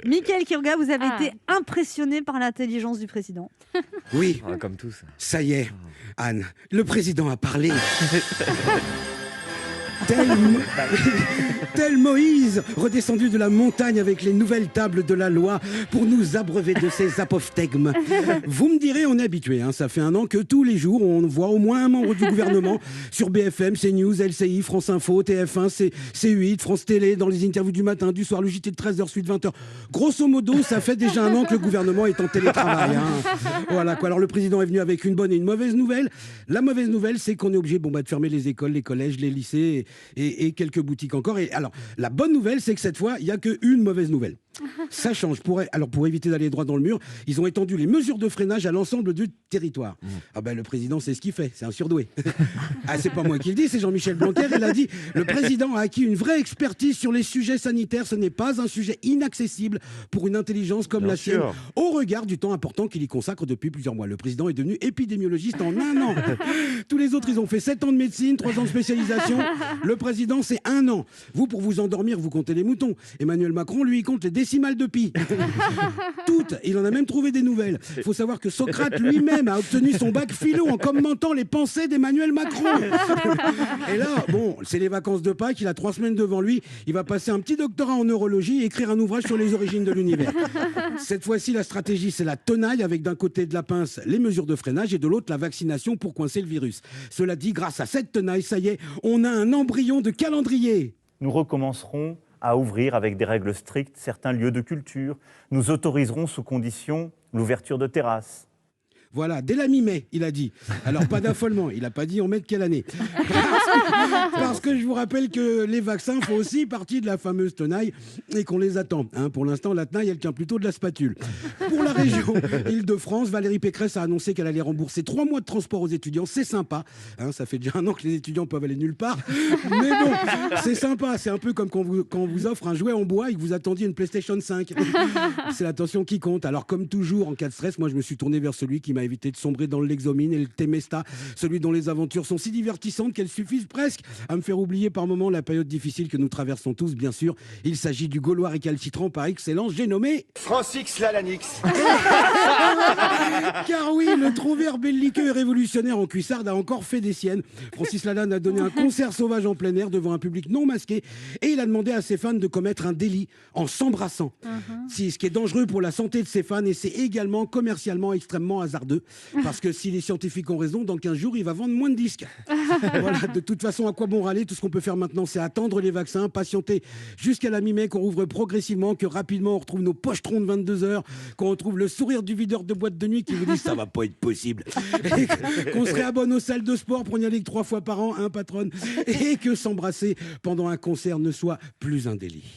Mickaël Kioga, vous avez été impressionné par l'intelligence du président. Oui, Comme tous. ça y est, Anne, le président a parlé. Tel Moïse, redescendu de la montagne avec les nouvelles tables de la loi pour nous abreuver de ses apophthegmes. Vous me direz, on est habitué, hein, ça fait un an que tous les jours, on voit au moins un membre du gouvernement sur BFM, CNews, LCI, France Info, TF1, C8, France Télé, dans les interviews du matin, du soir, le JT de 13h, suite 20h. Grosso modo, ça fait déjà un an que le gouvernement est en télétravail. Hein. Voilà quoi. Alors le président est venu avec une bonne et une mauvaise nouvelle. La mauvaise nouvelle, c'est qu'on est obligé de fermer les écoles, les collèges, les lycées et quelques boutiques encore. Et alors, la bonne nouvelle, c'est que cette fois, il n'y a qu'une mauvaise nouvelle. Ça change. Pour éviter d'aller droit dans le mur, ils ont étendu les mesures de freinage à l'ensemble du territoire. Ah ben, le président, c'est ce qu'il fait. C'est un surdoué. C'est pas moi qui le dis, c'est Jean-Michel Blanquer. Il a dit, le président a acquis une vraie expertise sur les sujets sanitaires. Ce n'est pas un sujet inaccessible pour une intelligence comme la sienne, au regard du temps important qu'il y consacre depuis plusieurs mois. Le président est devenu épidémiologiste en un an. Tous les autres, ils ont fait 7 ans de médecine, 3 ans de spécialisation. Le président, c'est 1 an. Vous, pour vous endormir, vous comptez les moutons. Emmanuel Macron, lui, il compte les décimales de pi. Toutes. Il en a même trouvé des nouvelles. Il faut savoir que Socrate lui-même a obtenu son bac philo en commentant les pensées d'Emmanuel Macron. Et là, bon, c'est les vacances de Pâques, il a 3 semaines devant lui. Il va passer un petit doctorat en neurologie et écrire un ouvrage sur les origines de l'univers. Cette fois-ci, la stratégie, c'est la tenaille, avec d'un côté de la pince les mesures de freinage et de l'autre la vaccination pour coincer le virus. Cela dit, grâce à cette tenaille, ça y est, on a un embryon de calendrier. Nous recommencerons à ouvrir avec des règles strictes certains lieux de culture. Nous autoriserons sous condition l'ouverture de terrasses. Voilà, dès la mi-mai, il a dit. Alors, pas d'affolement, il n'a pas dit on met de quelle année. Parce que je vous rappelle que les vaccins font aussi partie de la fameuse tenaille et qu'on les attend. Hein, pour l'instant, la tenaille, elle tient plutôt de la spatule. Pour la région Île-de-France, Valérie Pécresse a annoncé qu'elle allait rembourser 3 mois de transport aux étudiants. C'est sympa. Hein, ça fait déjà un an que les étudiants peuvent aller nulle part. Mais bon, c'est sympa. C'est un peu comme quand on vous offre un jouet en bois et que vous attendiez une PlayStation 5. C'est l'attention qui compte. Alors, comme toujours, en cas de stress, moi, je me suis tourné vers celui qui m'a évité de sombrer dans l'exomine et le Temesta, celui dont les aventures sont si divertissantes qu'elles suffisent presque à me faire oublier par moments la période difficile que nous traversons tous, bien sûr. Il s'agit du Gaulois récalcitrant par excellence, j'ai nommé Francis Lalanix. Car oui, le trouvère belliqueux et révolutionnaire en cuissarde a encore fait des siennes. Francis Lalanne a donné un concert sauvage en plein air devant un public non masqué et il a demandé à ses fans de commettre un délit en s'embrassant. Ce qui est dangereux pour la santé de ses fans et c'est également commercialement extrêmement hasardeux. Parce que si les scientifiques ont raison, dans 15 jours, il va vendre moins de disques. Voilà, de toute façon, à quoi bon râler? Tout ce qu'on peut faire maintenant, c'est attendre les vaccins, patienter jusqu'à la mi-mai, qu'on rouvre progressivement, que rapidement on retrouve nos pochetrons de 22h, qu'on retrouve le sourire du videur de boîte de nuit qui vous dit ça va pas être possible. Et qu'on se réabonne aux salles de sport pour n'y aller que 3 fois par an, hein, patronne. Et que s'embrasser pendant un concert ne soit plus un délit.